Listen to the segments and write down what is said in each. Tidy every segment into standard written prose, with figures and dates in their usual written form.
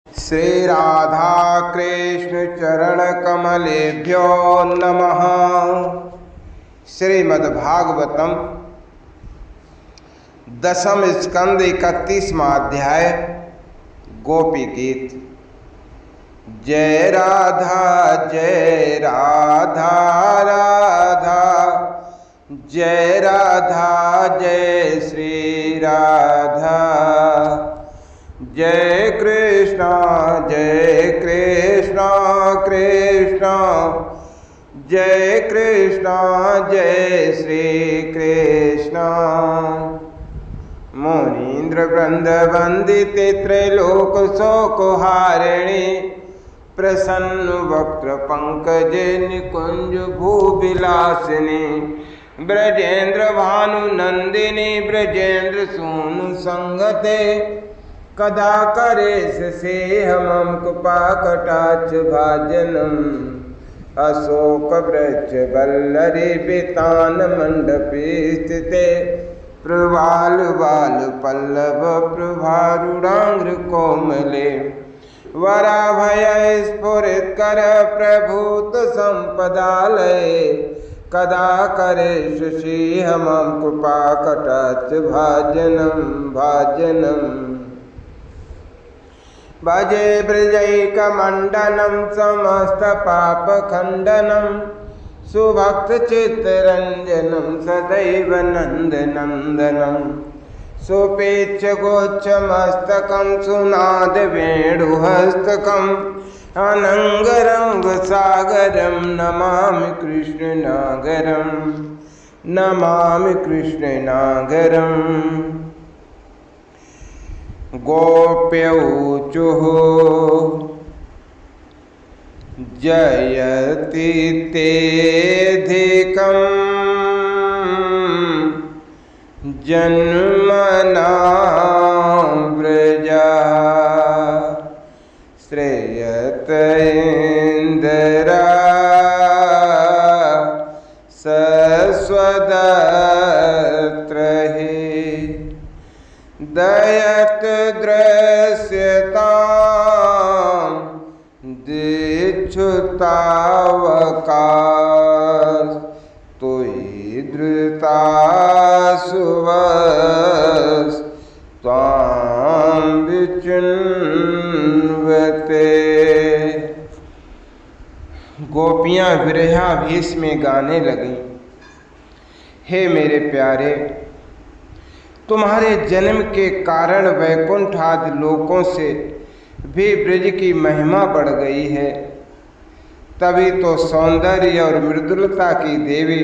श्री राधा कृष्ण चरण कमलेभ्यो नमः। श्रीमद्भागवतम दशम स्कंद 31वां अध्याय गोपी गीत। जय राधा राधा जय राधा जय श्री राधा। जय कृष्ण कृष्ण जय कृष्ण जय श्री कृष्ण। मुनीन्द्र वृंद वंदिते त्रैलोक शोकहारिणी प्रसन्न वक्त्र पंकज निकुंज भूविलासिनी ब्रजेन्द्र भानु नंदिनी ब्रजेन्द्र सूनु संगते कदा करेश से हम कृपा कटाक्ष भाजनम अशोक वृक्ष वल्लरी बितान मंडपे स्थिते प्रवाल बाल पल्लव प्रभारूढ़ांग्र कोमले वराभय स्फुरित कर प्रभूत संपदालय कदा करेश से हम कृपा कटाक्ष भाजनम भजे ब्रजैक मंडनम समस्त पाप खंडनम सुभक्त चित्तरंजनम सदैव नंदनंदनम सुपेच्छ गोच्छ मस्तकम सुनाद वेणुहस्तकम अनंगरंग सागरम नमामि कृष्ण नागरम। गोप्यौचुः जयति तेऽधिकं जन्मना व्रजा श्रेयत इन्द्रा सस्वदत्रहि दयत दृश्यतां दिच्छुतावकाश तुयि धृता सुवस त्वां विचिन्वते। गोपियां विरहाभीष में गाने लगीं, हे मेरे प्यारे, तुम्हारे जन्म के कारण वैकुंठ आदि लोकों से भी ब्रज की महिमा बढ़ गई है। तभी तो सौंदर्य और मृदुलता की देवी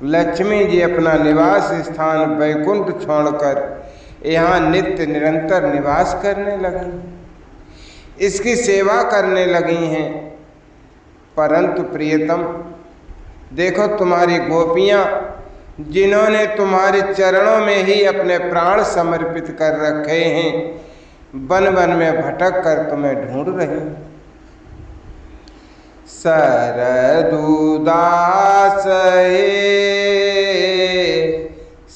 लक्ष्मी जी अपना निवास स्थान वैकुंठ छोड़कर यहाँ नित्य निरंतर निवास करने लगी, इसकी सेवा करने लगी हैं। परंतु प्रियतम, देखो तुम्हारी गोपियाँ जिन्होंने तुम्हारे चरणों में ही अपने प्राण समर्पित कर रखे हैं, वन वन में भटक कर तुम्हें ढूंढ रही। सरदुदास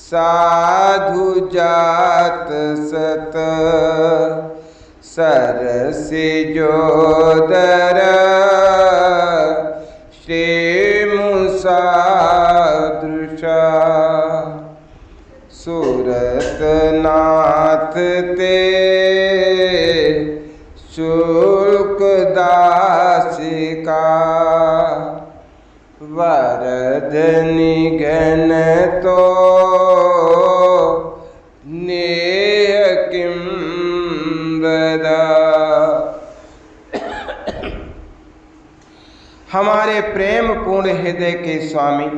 साधु जात सत सरसि जोदर मुसादृशा सूरत नाथ ते शुल्क दासिका वरधनि घन तो नेह किं वदा। हमारे प्रेम पूर्ण हृदय के स्वामी,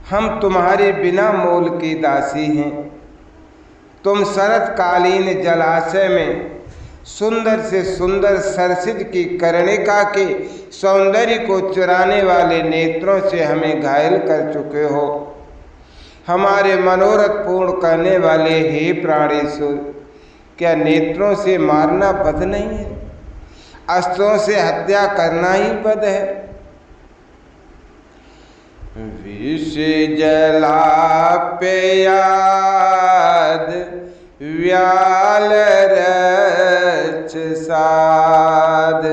हम तुम्हारे बिना मोल की दासी हैं। तुम शरतकालीन जलाशय में सुंदर से सुंदर सरसिज की कर्णिका के सौंदर्य को चुराने वाले नेत्रों से हमें घायल कर चुके हो। हमारे मनोरथ पूर्ण करने वाले हे प्राणेश्वर, क्या नेत्रों से मारना बद नहीं है? अस्त्रों से हत्या करना ही बद है। विष जलाप्याद व्याल साध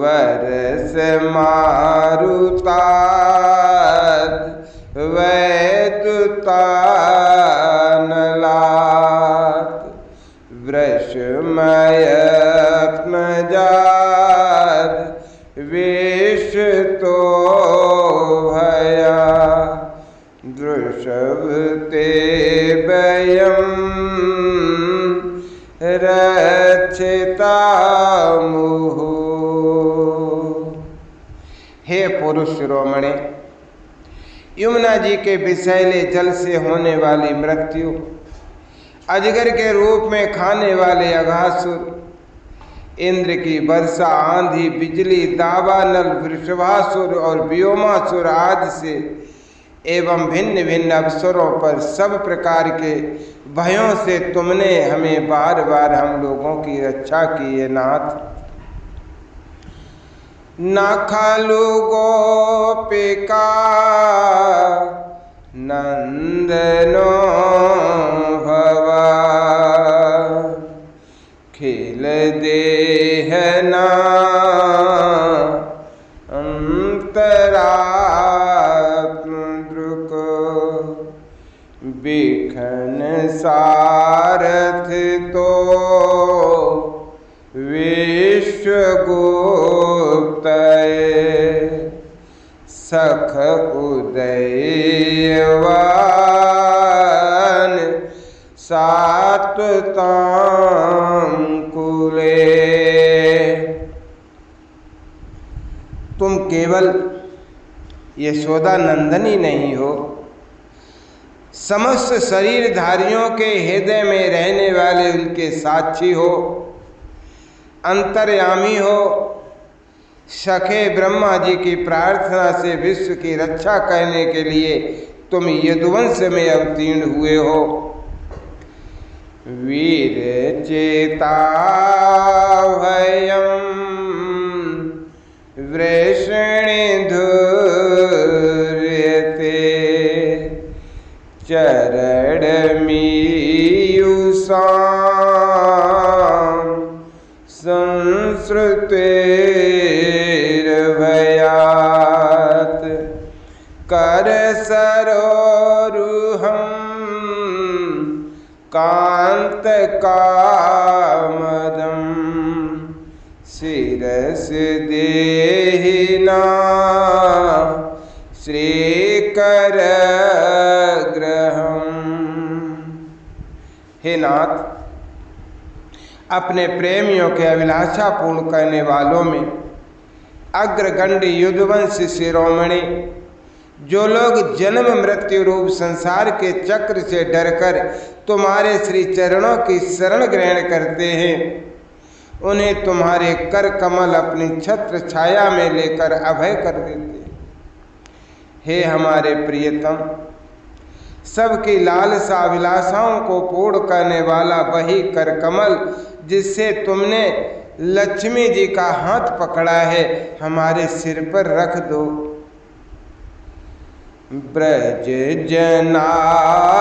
वरस मारुताद वैदुतानलात वृषमयत्मजाद विष तो भया दृशवते वयं रक्षिता मुहु। हे पुरुष शिरोमणि, यमुना जी के विषैले जल से होने वाली मृत्यु, अजगर के रूप में खाने वाले अघासुर, इंद्र की वर्षा, आंधी, बिजली, दावानल, वृषभासुर और व्योमासुर आदि से एवं भिन्न भिन्न अवसरों पर सब प्रकार के भयों से तुमने हमें बार बार हम लोगों की रक्षा की है नाथ। न खलु गोपिका नंदनो भवा खिल देहना अंतरात्मदृक बिखन सारथ तो विश्वगुप्त सख उदयवान सात्वतांकुले। तुम केवल यशोदा नंदन ही नहीं हो, समस्त शरीरधारियों के हृदय में रहने वाले उनके साक्षी हो, अंतर्यामी हो। सखे ब्रह्मा जी की प्रार्थना से विश्व की रक्षा करने के लिए तुम यदुवंश में अवतीर्ण हुए हो। वीर चेता भयम वृषणि धुर्यते चरणमीयुषां संसृतेर्भयात् करसरोरुहं कान्तकामदं शिरसि देहिना श्रीकरग्रहम्। हे नाथ, अपने प्रेमियों के अभिलाषा पूर्ण करने वालों में अग्रगण्य युद्धवंश शिरोमणि, जो लोग जन्म मृत्यु रूप संसार के चक्र से डरकर तुम्हारे श्री चरणों की शरण ग्रहण करते हैं, उन्हें तुम्हारे कर कमल अपनी छत्र छाया में लेकर अभय कर देते हैं। हे हमारे प्रियतम, सबकी लालसा अभिलाषाओं को पूर्ण करने वाला वही कर कमल जिससे तुमने लक्ष्मी जी का हाथ पकड़ा है, हमारे सिर पर रख दो। ब्रज जनार्तेहन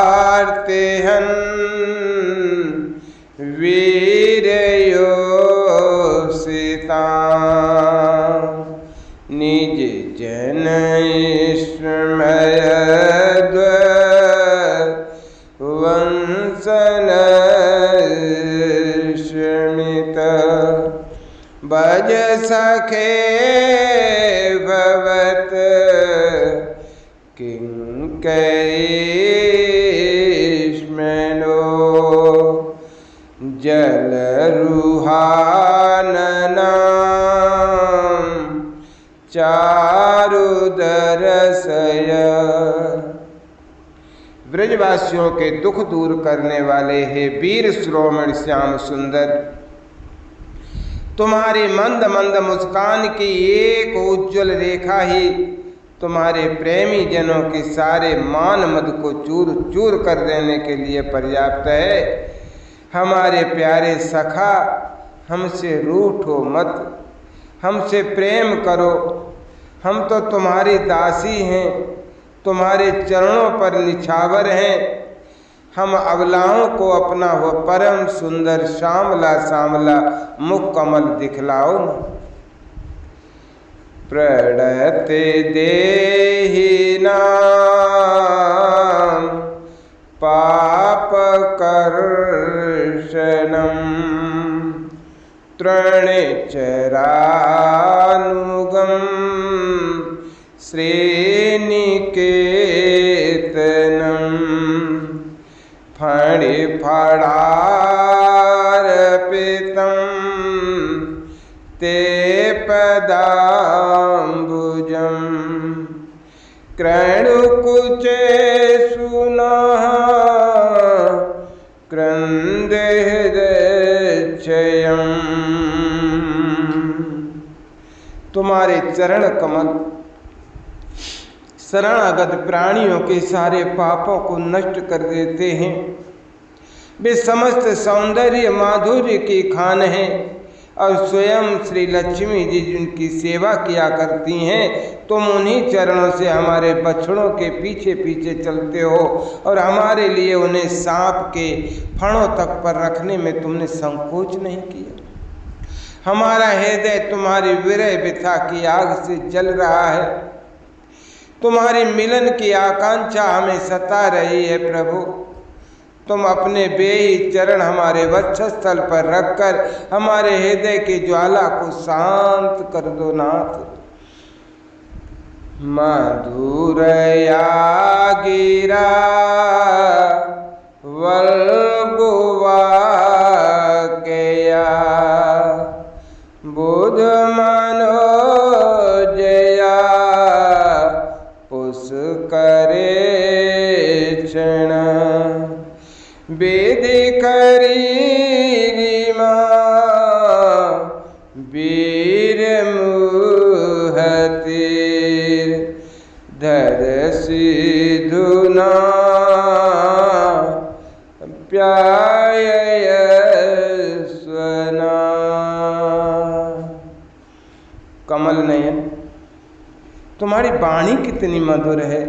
वीरयोषिता निज जन वंशनश्मित भज सखे भवत किंकरीष्मनो जलरुहाननां चारुदरसय। ब्रजवासियों के दुख दूर करने वाले हे वीर शिरोमणि श्याम सुंदर, तुम्हारी मंद मंद मुस्कान की एक उज्ज्वल रेखा ही तुम्हारे प्रेमी जनों के सारे मान मद को चूर चूर कर देने के लिए पर्याप्त है। हमारे प्यारे सखा, हमसे रूठो मत, हमसे प्रेम करो। हम तो तुम्हारी दासी हैं, तुम्हारे चरणों पर निछावर हैं। हम अबलाओं को अपना वह परम सुंदर श्यामला श्यामला मुख कमल दिखलाओ न। प्रणते देहि नाम पाप कर्षणम तृणचरानुगम श्रीनिकेतनम फणिफणार्पितं ते पदाम्बुजं क्रैणुकुचे सुनः क्रंदहृदयं। तुम्हारे चरण कमल शरणागत प्राणियों के सारे पापों को नष्ट कर देते हैं। वे समस्त सौंदर्य माधुर्य की खान हैं और स्वयं श्री लक्ष्मी जी जिनकी सेवा किया करती हैं। तुम उन्हीं चरणों से हमारे बछड़ों के पीछे पीछे चलते हो और हमारे लिए उन्हें सांप के फणों तक पर रखने में तुमने संकोच नहीं किया। हमारा हृदय तुम्हारी विरह व्यथा की आग से जल रहा है। तुम्हारी मिलन की आकांक्षा हमें सता रही है प्रभु। तुम अपने बेही चरण हमारे वक्षस्थल पर रखकर हमारे हृदय की ज्वाला को शांत कर दो नाथ। मधुरया गिरा वल्गुवाकया बुध मनोजया पुष्करे क्षण विधि करीरिमा वीर मुहतिर धर सिधुना प्यायस्वना। कमल नयन, तुम्हारी वाणी कितनी मधुर है।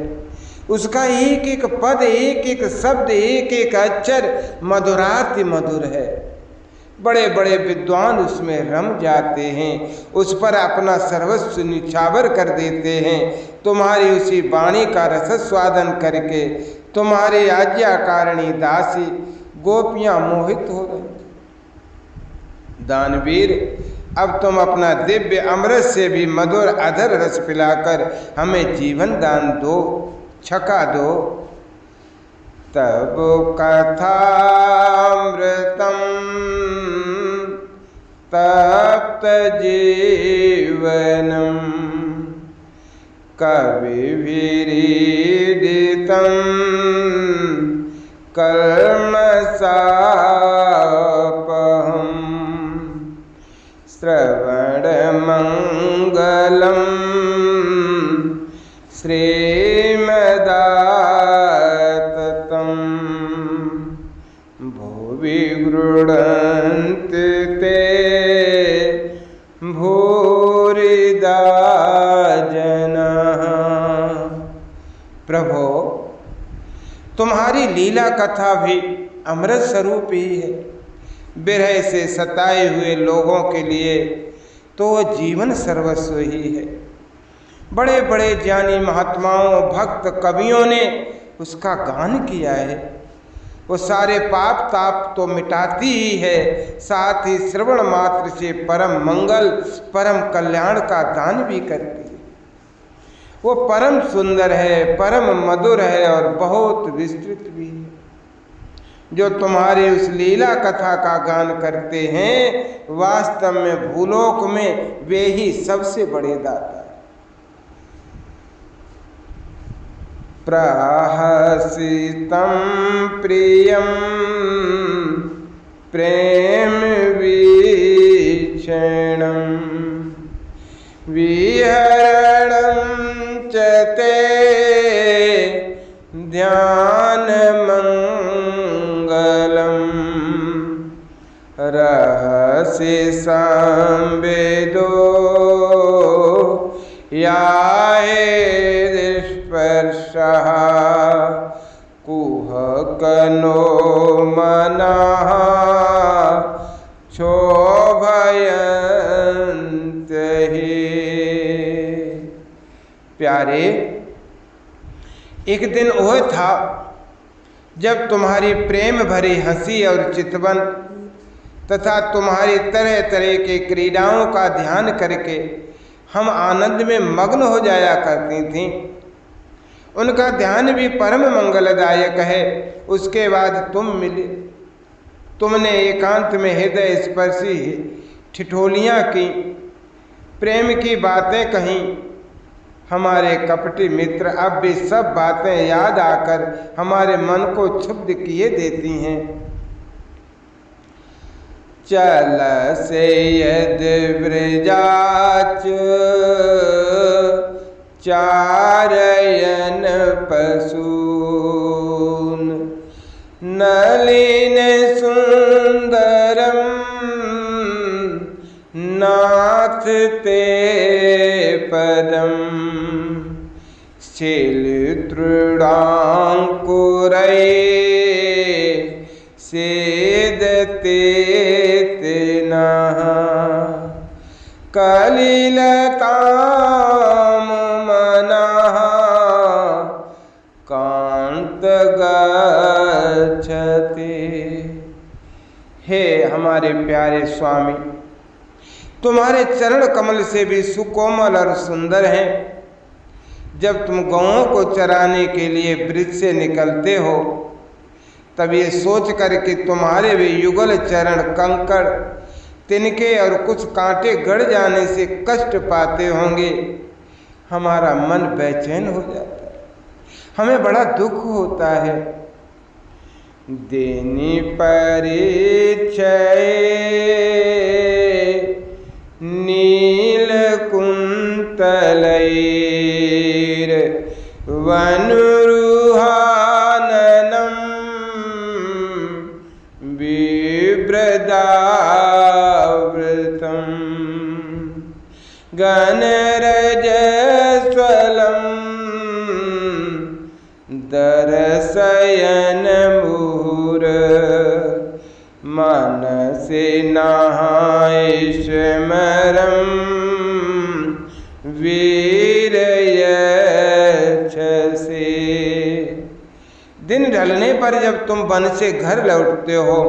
उसका एक एक पद, एक एक शब्द, एक एक अक्षर मधुराति मधुर है। बड़े बड़े विद्वान उसमें रम जाते हैं, उस पर अपना सर्वस्व निछावर कर देते हैं। तुम्हारी उसी वाणी का रसस्वादन करके तुम्हारी आज्ञाकारिणी दासी गोपियां मोहित हो गई। दानवीर, अब तुम अपना दिव्य अमृत से भी मधुर अधर रस पिलाकर हमें जीवन दान दो, छका दो। तब कथामृतम तप्त जीवनम कविभिरीडितं कल्मषापहम् श्रवणमंगलम श्रीमदाततं भुवि गृह्णन्ति ते भूरिदा जनाः। प्रभो, तुम्हारी लीला कथा भी अमृत स्वरूप ही है। विरह से सताए हुए लोगों के लिए तो वह जीवन सर्वस्व ही है। बड़े बड़े ज्ञानी महात्माओं, भक्त कवियों ने उसका गान किया है। वो सारे पाप ताप तो मिटाती ही है, साथ ही श्रवण मात्र से परम मंगल परम कल्याण का दान भी करती है। वो परम सुंदर है, परम मधुर है और बहुत विस्तृत भी है। जो तुम्हारी उस लीला कथा का गान करते हैं, वास्तव में भूलोक में वे ही सबसे बड़े दाता हैं। प्रहसितं प्रियं प्रेम वीक्षणं विहरणं च ते ध्यानमंगलम् रहसि संवेदो याहे स्पर्शः कुहक कनो मनः क्षोभयन्त हे। प्यारे, एक दिन वह था जब तुम्हारी प्रेम भरी हंसी और चितवन तथा तुम्हारी तरह तरह के क्रीड़ाओं का ध्यान करके हम आनंद में मग्न हो जाया करती थीं। उनका ध्यान भी परम मंगलदायक है। उसके बाद तुम मिले। तुमने एकांत में हृदय स्पर्शी ठिठोलियाँ की, प्रेम की बातें कहीं। हमारे कपटी मित्र अब भी सब बातें याद आकर हमारे मन को क्षुब्ध किए देती हैं। चल से यदि व्रजाच चारयन पशून नलिन सुंदरम नाथ ते पदम शिलतृणांकुरै सेदते तेनः कलिलतां मनः कांतगच्छते। हे हमारे प्यारे स्वामी, तुम्हारे चरण कमल से भी सुकोमल और सुंदर हैं। जब तुम गौओं को चराने के लिए ब्रिज से निकलते हो तब ये सोच कर कि तुम्हारे भी युगल चरण कंकड़, तिनके और कुछ कांटे गड़ जाने से कष्ट पाते होंगे, हमारा मन बेचैन हो जाता है, हमें बड़ा दुख होता है। देनी परिचय नील कुंतलैर वनुरुहाननम बिभ्रदावृतम गणरजस्वलम दर्शयन मुहुर मनसे नाहायश्मरम वीरयच्छसे। दिन ढलने पर जब तुम वन से घर लौटते हो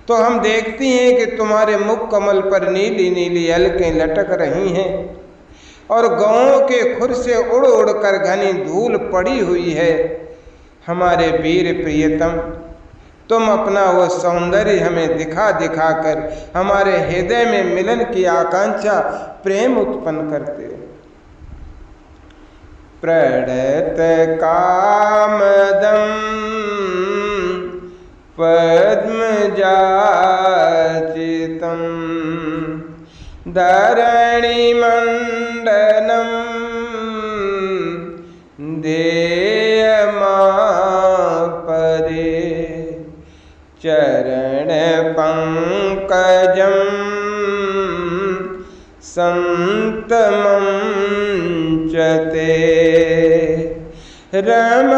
तो हम देखती हैं कि तुम्हारे मुख कमल पर नीली नीली अलकें लटक रही हैं और गौओं के खुर से उड़ उड़ कर घनी धूल पड़ी हुई है। हमारे वीर प्रियतम, तुम अपना वो सौंदर्य हमें दिखा दिखा कर हमारे हृदय में मिलन की आकांक्षा, प्रेम उत्पन्न करते हो। प्रणत कामदम पद्मजाचितम धरणिमण्डनं देयमापदे चरणपङ्कजं सन्तमञ्चते रमणीनायस्तने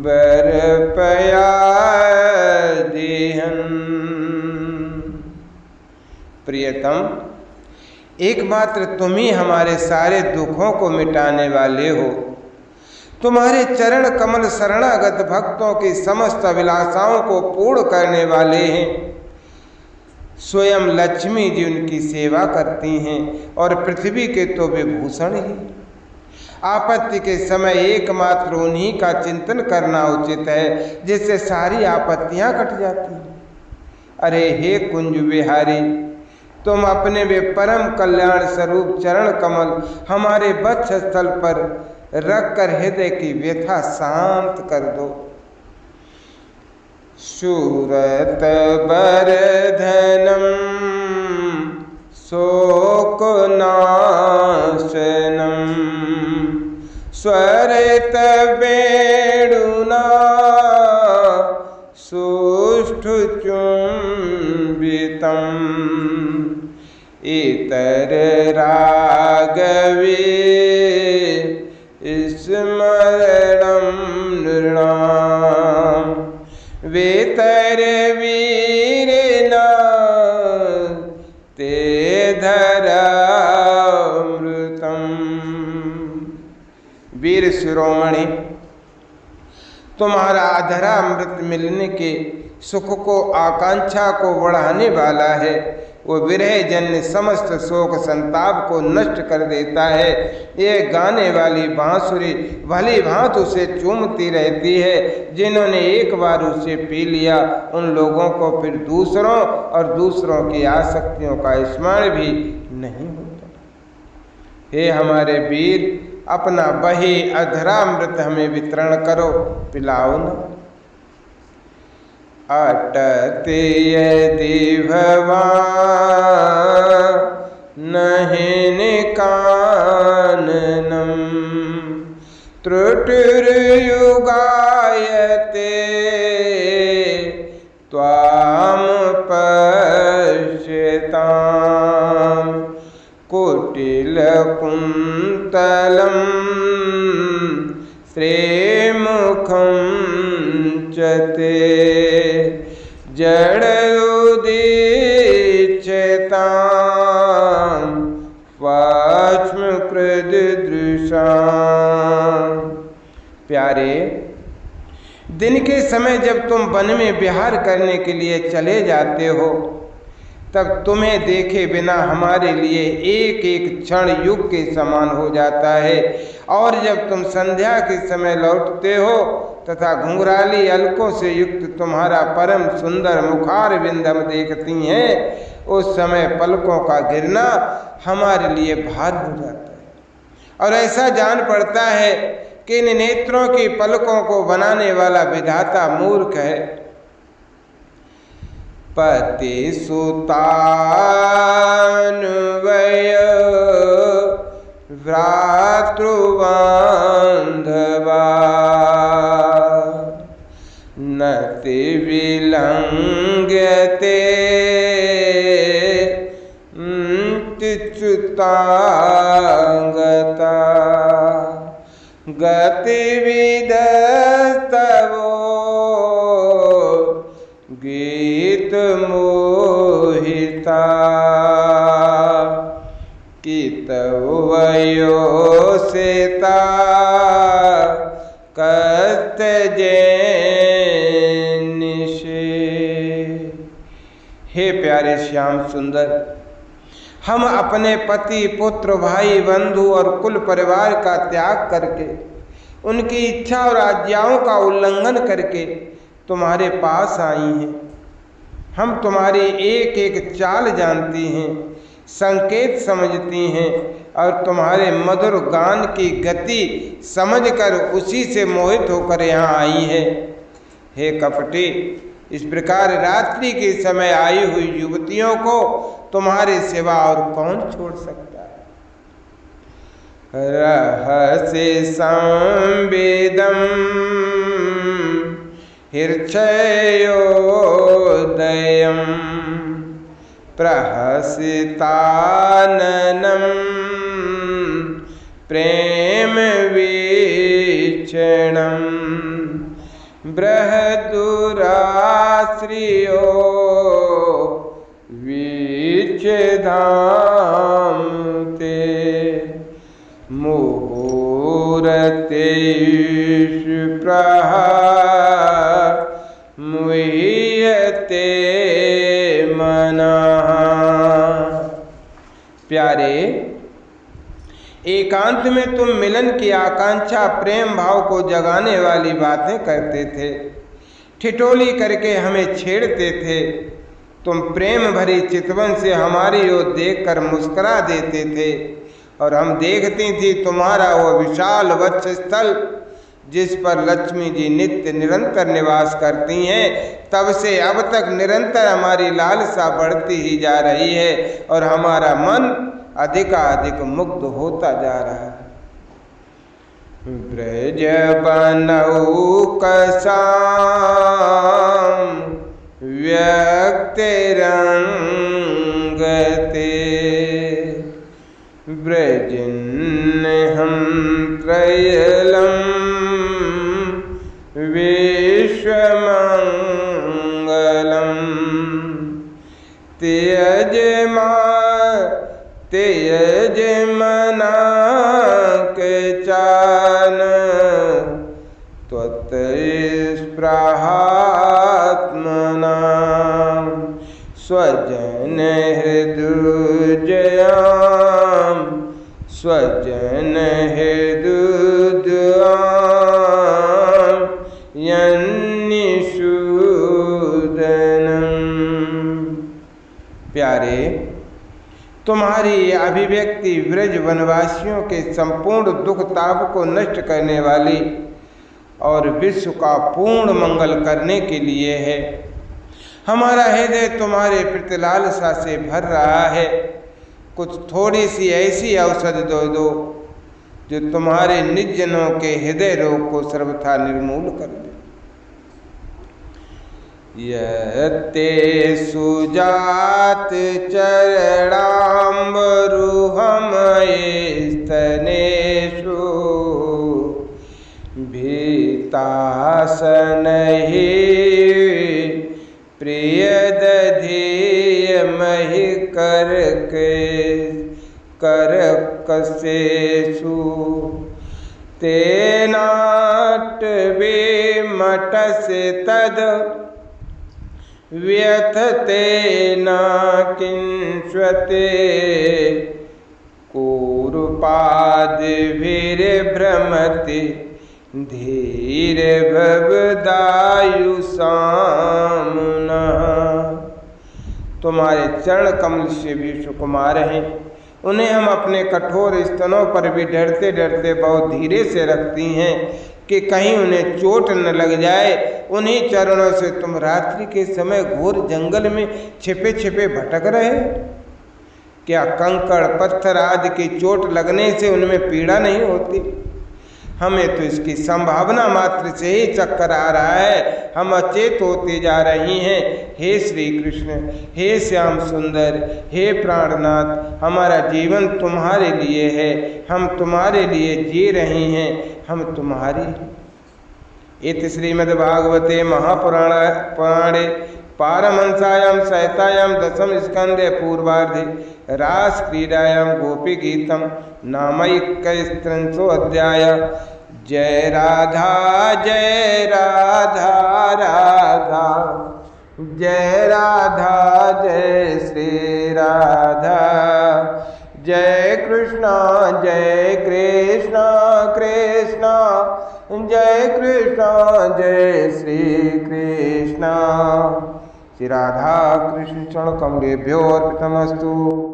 बरपयादिहन्। प्रियतम, एकमात्र तुम ही हमारे सारे दुखों को मिटाने वाले हो। तुम्हारे चरण कमल शरणागत भक्तों की समस्त अभिलाषाओं को पूर्ण करने वाले हैं। स्वयं लक्ष्मी जी उनकी सेवा करती हैं और पृथ्वी के तो विभूषण ही। आपत्ति के समय एकमात्र उन्हीं का चिंतन करना उचित है जिससे सारी आपत्तियां कट जाती हैं। अरे हे कुंज विहारी, तुम अपने वे परम कल्याण स्वरूप चरण कमल हमारे वक्षस्थल पर रखकर हृदय की व्यथा शांत कर दो। शूरत बरधनम शोकनाशनम स्वरित वेणुना सुष्ठु चुंबितम इतर रागवे वेतर वीर ना ते धरामृतम। वीर शिरोमणि, तुम्हारा अधरा अमृत मिलने के सुख को, आकांक्षा को बढ़ाने वाला है। वो विरह जन्य समस्त शोक संताप को नष्ट कर देता है। ये गाने वाली बांसुरी भली भांति उसे चूमती रहती है। जिन्होंने एक बार उसे पी लिया, उन लोगों को फिर दूसरों और दूसरों की आसक्तियों का स्मरण भी नहीं होता। हे हमारे वीर, अपना बही अधरामृत हमें वितरण करो, पिलाओ न। अटते यदि भवानहि काननम त्रुटिर्युगायते त्वां पश्यताम् कुटिलकुन्तलं श्रीमुखं च ते जडोदीच्यतां वाच्मकृदृशाम्। प्यारे, दिन के समय जब तुम वन में विहार करने के लिए चले जाते हो, तब तुम्हें देखे बिना हमारे लिए एक एक क्षण युग के समान हो जाता है। और जब तुम संध्या के समय लौटते हो तथा घुंघराली अलकों से युक्त तुम्हारा परम सुंदर मुखार बिंद हम देखती हैं, उस समय पलकों का गिरना हमारे लिए भार हो जाता है। और ऐसा जान पड़ता है कि इन नेत्रों की पलकों को बनाने वाला विधाता मूर्ख है। पति सुतान्वय भ्रातृबान्धवा नति विलंघ्यते च्युतांगता गतिविदस्तवो गीत मोहिता कितवयोसेता कस्तजेनिषे। हे प्यारे श्याम सुंदर, हम अपने पति, पुत्र, भाई, बंधु और कुल परिवार का त्याग करके, उनकी इच्छा और आज्ञाओं का उल्लंघन करके तुम्हारे पास आई हैं। हम तुम्हारी एक एक चाल जानती हैं, संकेत समझती हैं और तुम्हारे मधुर गान की गति समझकर उसी से मोहित होकर यहाँ आई है। हे कपटी, इस प्रकार रात्रि के समय आई हुई युवतियों को तुम्हारे सिवा और कौन छोड़ सकता है। रहस्य संवेदम हिर्षयोदयं प्रहसिताननं प्रेम वीक्षणं बृहदुराश्रियो वीक्षधाम ते मुहूर्तेषु मुह्यते मनः। प्यारे, एकांत में तुम मिलन की आकांक्षा, प्रेम भाव को जगाने वाली बातें करते थे, ठिठोली करके हमें छेड़ते थे। तुम प्रेम भरी चितवन से हमारी ओर देखकर मुस्कुरा देते थे और हम देखती थी तुम्हारा वो विशाल वक्षस्थल जिस पर लक्ष्मी जी नित्य निरंतर निवास करती हैं। तब से अब तक निरंतर हमारी लालसा बढ़ती ही जा रही है और हमारा मन अधिकाधिक मुग्ध होता जा रहा है। ब्रज बनौकसां व्यक्तिरंगते ब्रजिन्हं त्रयलं विश्वमं ते यजमना के चान त्वत्स्पृहात्मना स्वजन हृदुजयाम स्वजन हृदुद्याम यन्निषूदनम। प्यारे, तुम्हारी ये अभिव्यक्ति ब्रज वनवासियों के संपूर्ण दुख ताप को नष्ट करने वाली और विश्व का पूर्ण मंगल करने के लिए है। हमारा हृदय तुम्हारे प्रति लालसा से भर रहा है। कुछ थोड़ी सी ऐसी औषध दो जो तुम्हारे निजनों के हृदय रोग को सर्वथा निर्मूल कर दे। यते सुजात चरणाम्बरुहमस्तनेषु भीतासनहि प्रियदधीयमहि करकसेषु तेनाट्विमटसे तद व्यथते न किंस्वते कूर्पादिभिर्भ्रमति धीर्भवदायुषामुनः। तुम्हारे चरण कमल से भी सुकुमार हैं। उन्हें हम अपने कठोर स्तनों पर भी डरते डरते बहुत धीरे से रखती हैं कि कहीं उन्हें चोट न लग जाए। उन्हीं चरणों से तुम रात्रि के समय घोर जंगल में छिपे छिपे भटक रहे। क्या कंकड़ पत्थर आदि की चोट लगने से उनमें पीड़ा नहीं होती? हमें तो इसकी संभावना मात्र से ही चक्कर आ रहा है। हम अचेत होते जा रही हैं। हे श्री कृष्ण, हे श्याम सुंदर, हे प्राणनाथ, हमारा जीवन तुम्हारे लिए है। हम तुम्हारे लिए जी रहे हैं। हम तुम्हारी। इति श्रीमद्भागवते महापुराणे पारमहंस्यां संहितायां दशम स्कंदे पूर्वार्धे रास क्रीडायां गोपी गीतम नामैकस्त्रिंशो अध्याय। जय राधा राधा, जय राधा जय श्री राधा। जय कृष्णा कृष्णा जय कृष्णा जय श्री कृष्णा। श्री राधा कृष्ण चरण कमलेभ्यो अर्पितमस्तु।